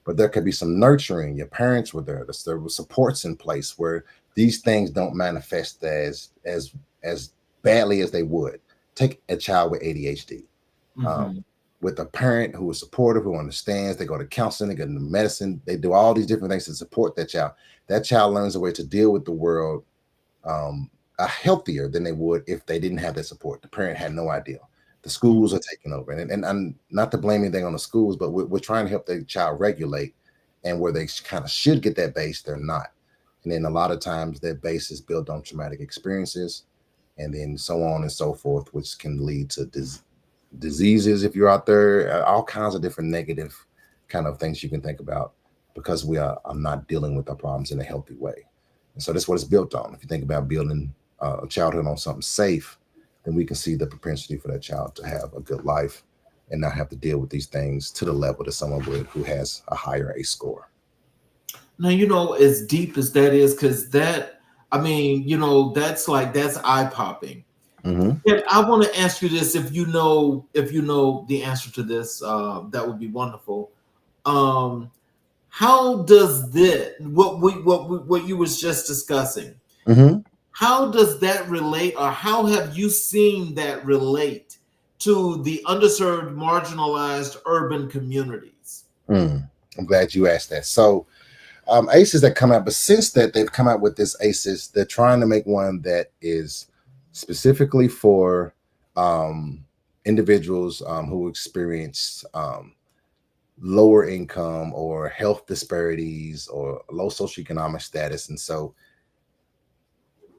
but there could be some nurturing. Your parents were there. There were supports in place where these things don't manifest as badly as they would. Take a child with ADHD. Mm-hmm. With a parent who is supportive, who understands, they go to counseling, they get into medicine, they do all these different things to support that child. That child learns a way to deal with the world healthier than they would if they didn't have that support. The parent had no idea. The schools are taking over, and I'm not to blame anything on the schools, but we're trying to help the child regulate, and where they kind of should get that base, they're not. And then a lot of times that base is built on traumatic experiences, and then so on and so forth, which can lead to diseases if you're out there, all kinds of different negative kind of things you can think about because we are not dealing with our problems in a healthy way. And so that's what it's built on. If you think about building a childhood on something safe, then we can see the propensity for that child to have a good life and not have to deal with these things to the level that someone would who has a higher ACE score. Now, as deep as that is, because that, I mean, that's eye popping. Mm-hmm. And I want to ask you this: if you know the answer to this, that would be wonderful. How does what you was just discussing? Mm-hmm. How does that relate, or how have you seen that relate to the underserved, marginalized urban communities? I'm glad you asked that. So ACEs that come out, but since that they've come out with this ACEs, they're trying to make one that is specifically for individuals who experience lower income or health disparities or low socioeconomic status. And so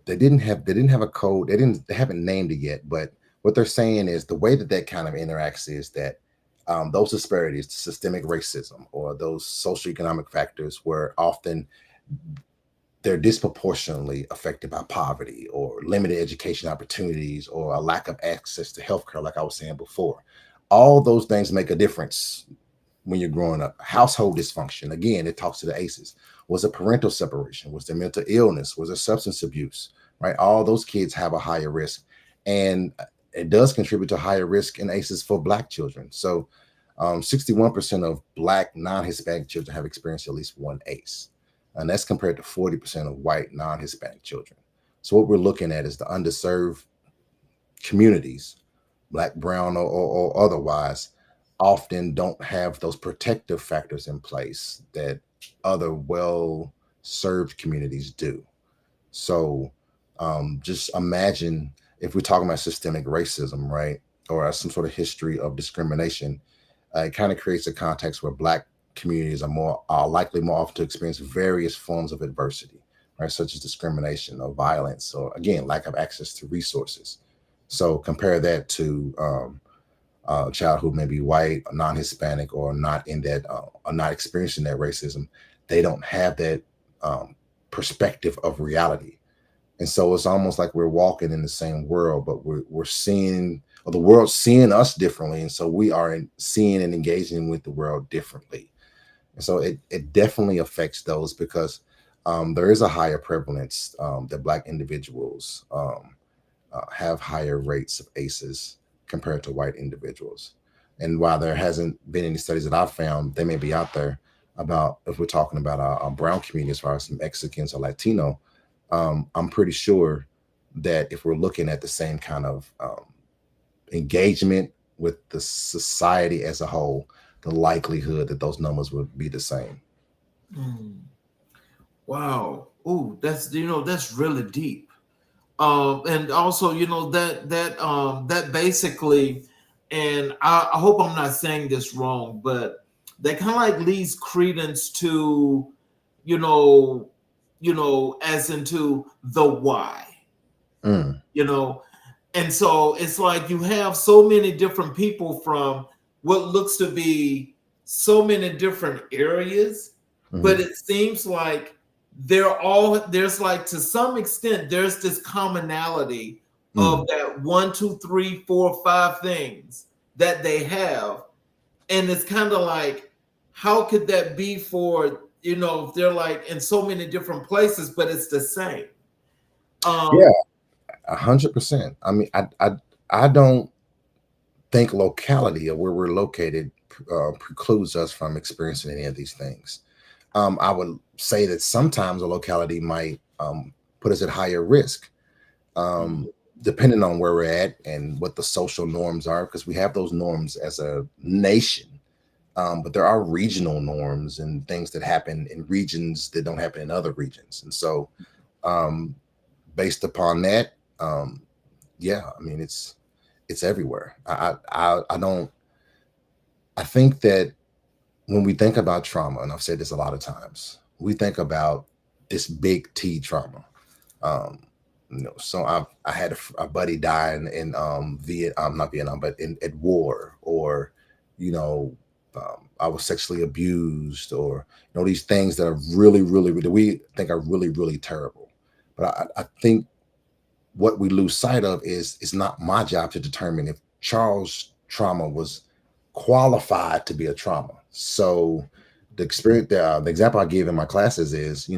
they didn't have a code. They haven't named it yet, but what they're saying is the way that kind of interacts is that those disparities, systemic racism, or those socioeconomic factors, were often they're disproportionately affected by poverty or limited education opportunities or a lack of access to healthcare, like I was saying before. All those things make a difference when you're growing up. Household dysfunction, again, it talks to the ACEs. Was it parental separation? Was there mental illness? Was there substance abuse? Right? All those kids have a higher risk. And it does contribute to higher risk in ACEs for Black children. So 61% of Black non-Hispanic children have experienced at least one ACE. And that's compared to 40% of white non-Hispanic children. So what we're looking at is the underserved communities, Black, brown, or otherwise, often don't have those protective factors in place that other well-served communities do. So just imagine if we're talking about systemic racism, right, or some sort of history of discrimination, it kind of creates a context where Black communities are likely more often to experience various forms of adversity, right, such as discrimination or violence, or again, lack of access to resources. So compare that to a child who may be white, non-Hispanic, or not in that, or not experiencing that racism. They don't have that perspective of reality. And so it's almost like we're walking in the same world, but we're seeing, or the world's seeing us differently. And so we are seeing and engaging with the world differently. And so it definitely affects those because there is a higher prevalence that Black individuals have higher rates of ACEs compared to white individuals. And while there hasn't been any studies that I've found, they may be out there about, if we're talking about our brown community, as far as Mexicans or Latino, I'm pretty sure that if we're looking at the same kind of engagement with the society as a whole, the likelihood that those numbers would be the same. Mm. Wow. Ooh, that's really deep. And also, that basically, and I hope I'm not saying this wrong, but that kind of like leads credence to, as into the why, Mm, and so it's like you have so many different people from what looks to be so many different areas, but mhm, it seems like there's like, to some extent, there's this commonality of that 1, 2, 3, 4, 5 things that they have. And it's kind of like, how could that be for, if they're like in so many different places, but it's the same? Yeah, 100%. I mean, I don't think locality or where we're located precludes us from experiencing any of these things. I would say that sometimes a locality might put us at higher risk, depending on where we're at and what the social norms are, because we have those norms as a nation. But there are regional norms and things that happen in regions that don't happen in other regions. And so based upon that, yeah, I mean, it's everywhere. I think that when we think about trauma, and I've said this a lot of times, we think about this big T trauma. So I had a buddy die in Vietnam, not Vietnam, but at war, or I was sexually abused, or these things that are really, really, really, we think are really, really terrible. But I think what we lose sight of is it's not my job to determine if Charles' trauma was qualified to be a trauma. So the experience, the example I give in my classes is,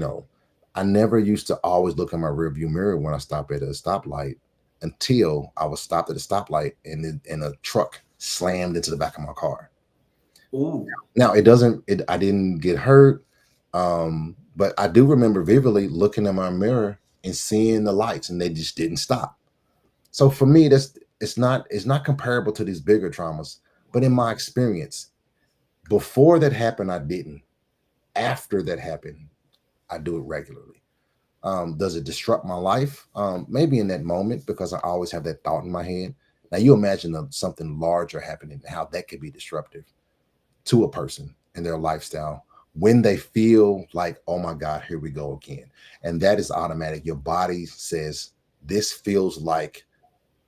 I never used to always look in my rearview mirror when I stopped at a stoplight until I was stopped at a stoplight and a truck slammed into the back of my car. Ooh. Now I didn't get hurt, but I do remember vividly looking in my mirror and seeing the lights, and they just didn't stop. So for me, it's not comparable to these bigger traumas. But in my experience, before that happened, I didn't. After that happened, I do it regularly. Does it disrupt my life? Maybe in that moment, because I always have that thought in my head. Now you imagine something larger happening, how that could be disruptive to a person and their lifestyle when they feel like, oh my God, here we go again. And that is automatic. Your body says, this feels like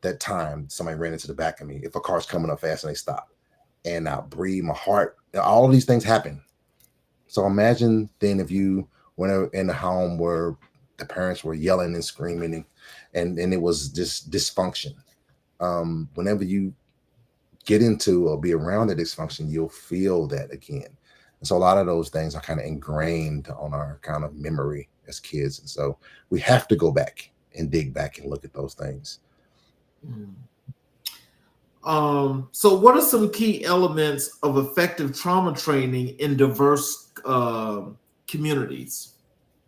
that time somebody ran into the back of me. If a car's coming up fast and they stop, and I breathe, my heart, all of these things happen. So imagine then if you went in a home where the parents were yelling and screaming and it was just dysfunction. Whenever you get into or be around the dysfunction, you'll feel that again. And so a lot of those things are kind of ingrained on our kind of memory as kids. And so we have to go back and dig back and look at those things. So what are some key elements of effective trauma training in diverse communities?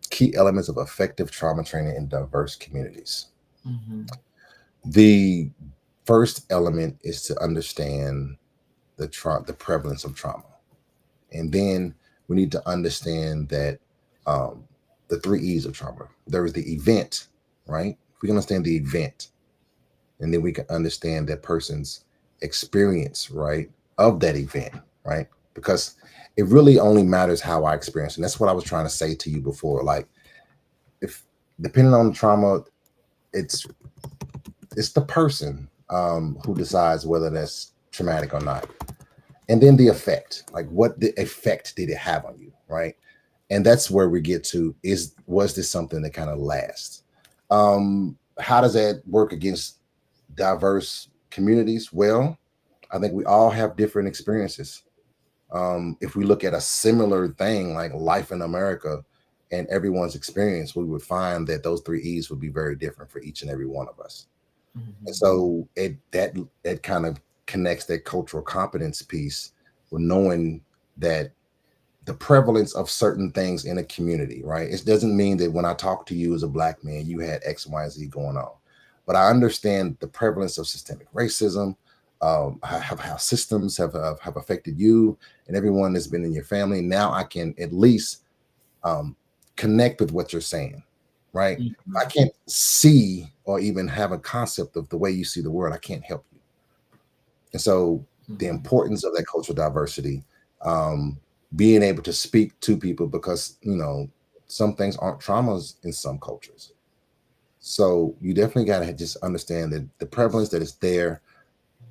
Key elements of effective trauma training in diverse communities. The first element is to understand the prevalence of trauma. And then we need to understand that the 3 E's of trauma. There is the event, right? If we can understand the event, and then we can understand that person's experience, right, of that event, right? Because it really only matters how I experience. And that's what I was trying to say to you before. Like, if depending on the trauma, it's the person who decides whether that's traumatic or not. And then the effect, like what the effect did it have on you, right? And that's where we get to was this something that kind of lasts? How does that work against diverse communities? Well, I think we all have different experiences. If we look at a similar thing like life in America and everyone's experience, we would find that those 3 E's would be very different for each and every one of us. And so that kind of connects that cultural competence piece with knowing that the prevalence of certain things in a community, right? It doesn't mean that when I talk to you as a Black man, you had X, Y, and Z going on. But I understand the prevalence of systemic racism, how systems have affected you and everyone that's been in your family. Now I can at least connect with what you're saying, right? I can't see or even have a concept of the way you see the world. I can't help you. And so the importance of that cultural diversity, being able to speak to people, because, some things aren't traumas in some cultures. So you definitely got to just understand that the prevalence that is there,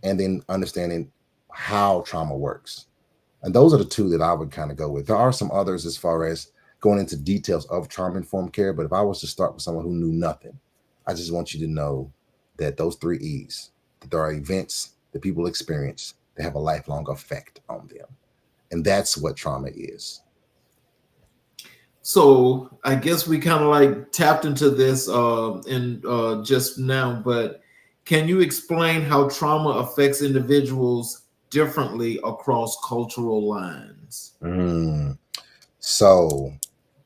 and then understanding how trauma works. And those are the 2 that I would kind of go with. There are some others as far as going into details of trauma-informed care. But if I was to start with someone who knew nothing, I just want you to know that those 3 E's, that there are events that people experience that have a lifelong effect on them. And that's what trauma is. So I guess we kind of like tapped into this in just now, but can you explain how trauma affects individuals differently across cultural lines? So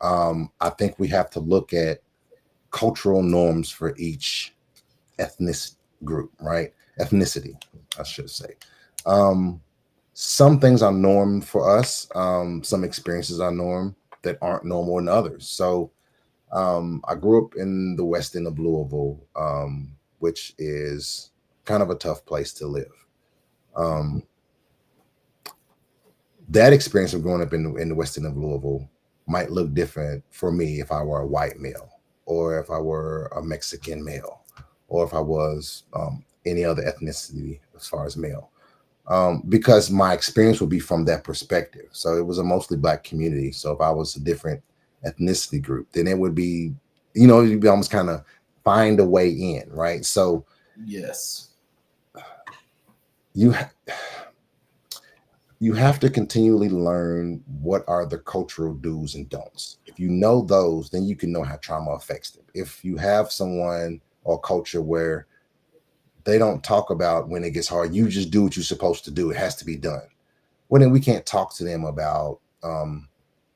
I think we have to look at cultural norms for each ethnic group, right? Ethnicity, I should say. Some things are norm for us. Some experiences are norm that aren't normal in others. So I grew up in the west end of Louisville, which is kind of a tough place to live. That experience of growing up in the west end of Louisville might look different for me if I were a white male, or if I were a Mexican male, or if I was any other ethnicity as far as male. Because my experience would be from that perspective. So it was a mostly Black community. So if I was a different ethnicity group, then it would be, you'd be almost kind of find a way in, right? So Yes, you have to continually learn what are the cultural do's and don'ts. If you know those, then you can know how trauma affects them. If you have someone or culture where they don't talk about when it gets hard, you just do what you're supposed to do, it has to be done, well, then we can't talk to them about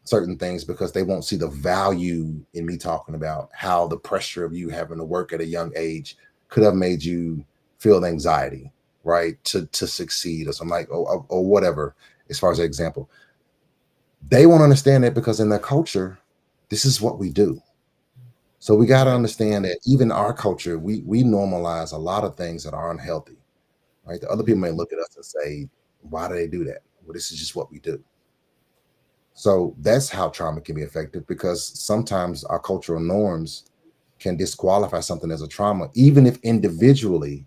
certain things, because they won't see the value in me talking about how the pressure of you having to work at a young age could have made you feel anxiety, right, to succeed or something, like, or whatever, as far as an example. They won't understand it because in their culture, this is what we do. So we got to understand that even our culture, we normalize a lot of things that are unhealthy, right? The other people may look at us and say, why do they do that? Well, this is just what we do. So that's how trauma can be effective, because sometimes our cultural norms can disqualify something as a trauma, even if individually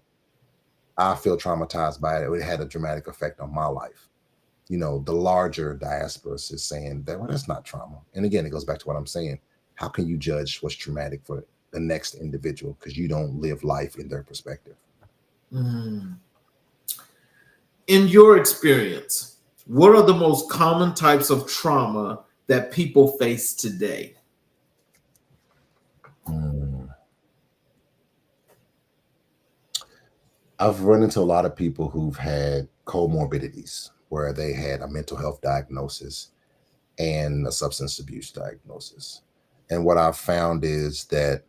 I feel traumatized by it. It had a dramatic effect on my life. The larger diaspora is saying that, well, that's not trauma. And again, it goes back to what I'm saying. How can you judge what's traumatic for the next individual because you don't live life in their perspective? In your experience, what are the most common types of trauma that people face today? I've run into a lot of people who've had comorbidities, where they had a mental health diagnosis and a substance abuse diagnosis. And what I've found is that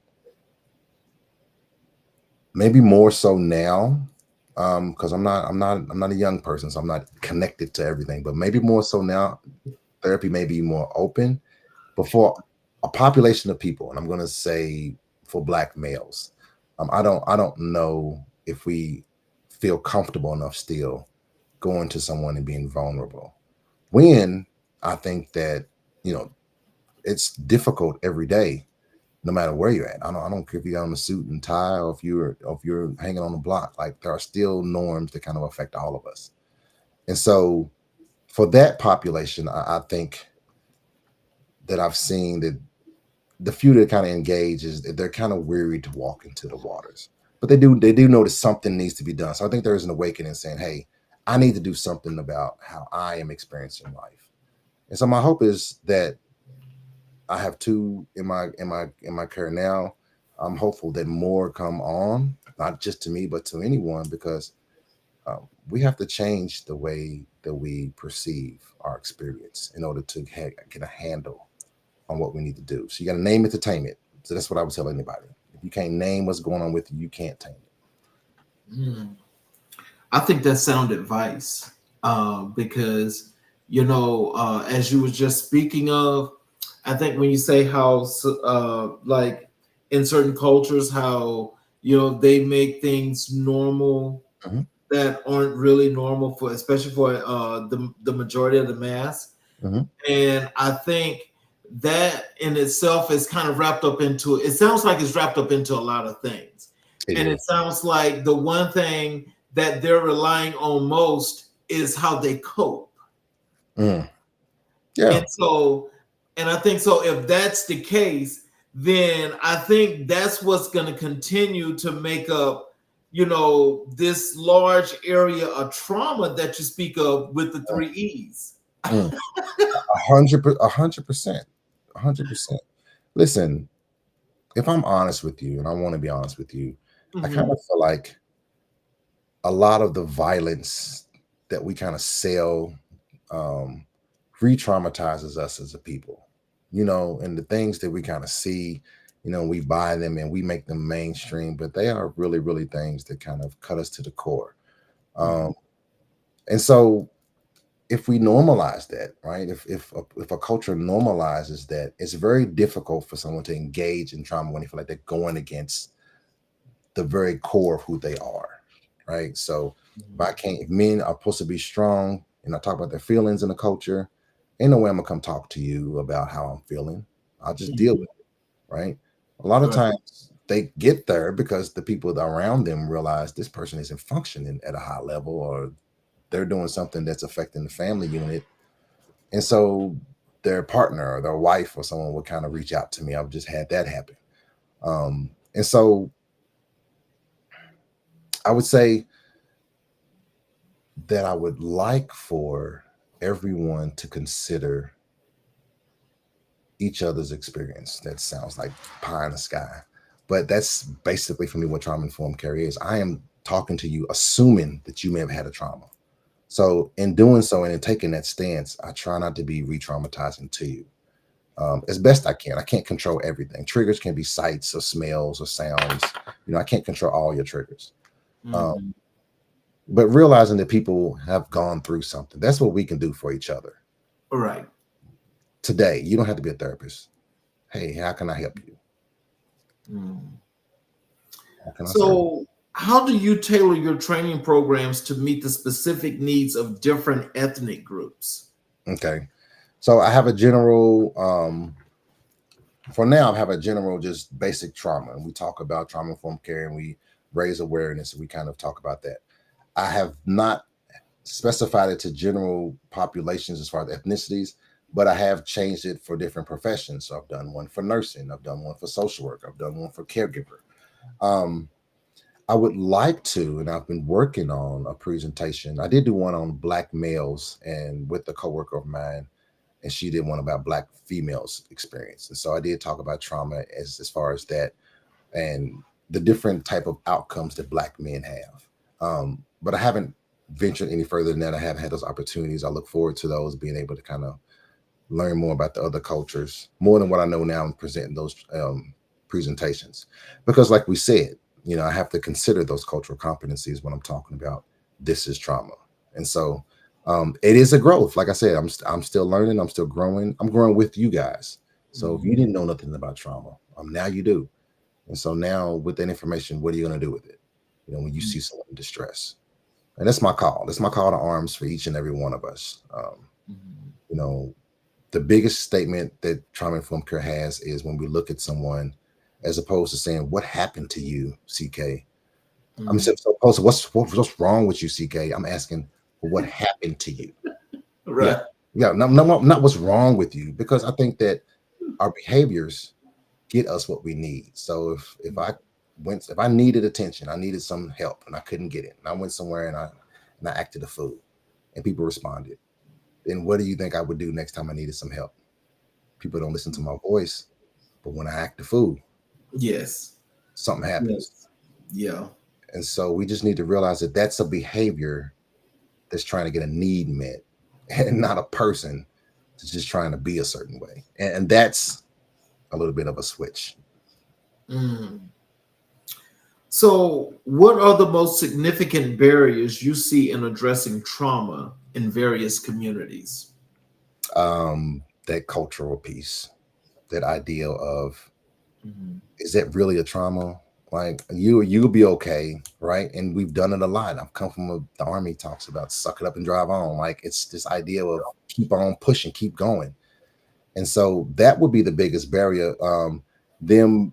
maybe more so now, because I'm not a young person, so I'm not connected to everything, but maybe more so now, therapy may be more open. But for a population of people, and I'm going to say for Black males, I don't know if we feel comfortable enough still going to someone and being vulnerable, when I think that it's difficult every day, no matter where you're at. I don't care if you got on a suit and tie, or if you're hanging on the block. Like, there are still norms that kind of affect all of us. And so for that population, I think that I've seen that the few that kind of engage is that they're kind of weary to walk into the waters, but they do notice something needs to be done. So I think there is an awakening saying, hey, I need to do something about how I am experiencing life. And so my hope is that I have 2 in my career now. I'm hopeful that more come on, not just to me, but to anyone, because we have to change the way that we perceive our experience in order to get a handle on what we need to do. So you got to name it to tame it. So that's what I would tell anybody. If you can't name what's going on with you, you can't tame it. I think that's sound advice, because as you were just speaking of, I think when you say how like in certain cultures, how they make things normal that aren't really normal, for especially for the majority of the mass. And I think that in itself is kind of wrapped up into, it sounds like it's wrapped up into a lot of things. It sounds like the one thing that they're relying on most is how they cope. Yeah. And I think so if that's the case, then I think that's what's going to continue to make up this large area of trauma that you speak of with the 3 E's. 100%. Listen, if I'm honest with you, and I want to be honest with you, I kind of feel like a lot of the violence that we kind of sell re-traumatizes us as a people, and the things that we kind of see, we buy them and we make them mainstream, but they are really, really things that kind of cut us to the core. And so if we normalize that, right, if a culture normalizes that, it's very difficult for someone to engage in trauma when they feel like they're going against the very core of who they are, right? So if men are supposed to be strong and I talk about their feelings in the culture, ain't no way I'm gonna come talk to you about how I'm feeling. I'll just deal with it, right? A lot of times they get there because the people around them realize this person isn't functioning at a high level, or they're doing something that's affecting the family unit. And so their partner or their wife or someone would kind of reach out to me. I've just had that happen. And so I would say that I would like for everyone to consider each other's experience. That sounds like pie in the sky, but that's basically for me what trauma-informed care is. I am talking to you assuming that you may have had a trauma. So in doing so and in taking that stance, I try not to be re-traumatizing to you as best I can. I can't control everything. Triggers can be sights or smells or sounds. I can't control all your triggers. But realizing that people have gone through something, that's what we can do for each other. All right. Today, you don't have to be a therapist. Hey, how can I help you? How do you tailor your training programs to meet the specific needs of different ethnic groups? Okay. So I have a general, for now, I have a general just basic trauma. And we talk about trauma-informed care and we raise awareness. And we kind of talk about that. I have not specified it to general populations as far as ethnicities, but I have changed it for different professions. So I've done one for nursing. I've done one for social work. I've done one for caregiver. I would like to, and I've been working on a presentation. I did do one on Black males and with a coworker of mine, and she did one about Black females experience. And so I did talk about trauma as far as that and the different type of outcomes that Black men have. But I haven't ventured any further than that. I haven't had those opportunities. I look forward to those, being able to kind of learn more about the other cultures, more than what I know now in presenting those presentations. Because like we said, I have to consider those cultural competencies when I'm talking about this is trauma. And so it is a growth. Like I said, I'm still learning. I'm still growing. I'm growing with you guys. So if you didn't know nothing about trauma, now you do. And so now with that information, what are you going to do with it? When you see someone in distress. And that's my call. That's my call to arms for each and every one of us. The biggest statement that trauma-informed care has is when we look at someone, as opposed to saying, what happened to you, CK? I'm so opposed to what's wrong with you, CK? I'm asking, what happened to you? Right. Yeah. Not what's wrong with you, because I think that our behaviors get us what we need. So if I needed attention, I needed some help and I couldn't get it, and I went somewhere and I acted a fool and people responded, then what do you think I would do next time I needed some help? People don't listen to my voice, but when I act a fool, yes, something happens. Yeah. And so we just need to realize that that's a behavior that's trying to get a need met, and not a person that's just trying to be a certain way. And that's a little bit of a switch. So what are the most significant barriers you see in addressing trauma in various communities? That cultural piece, that idea of, is that really a trauma? Like you'll be okay, right? And we've done it a lot. I've come from the Army talks about suck it up and drive on. Like it's this idea of keep on pushing, keep going. And so that would be the biggest barrier. Them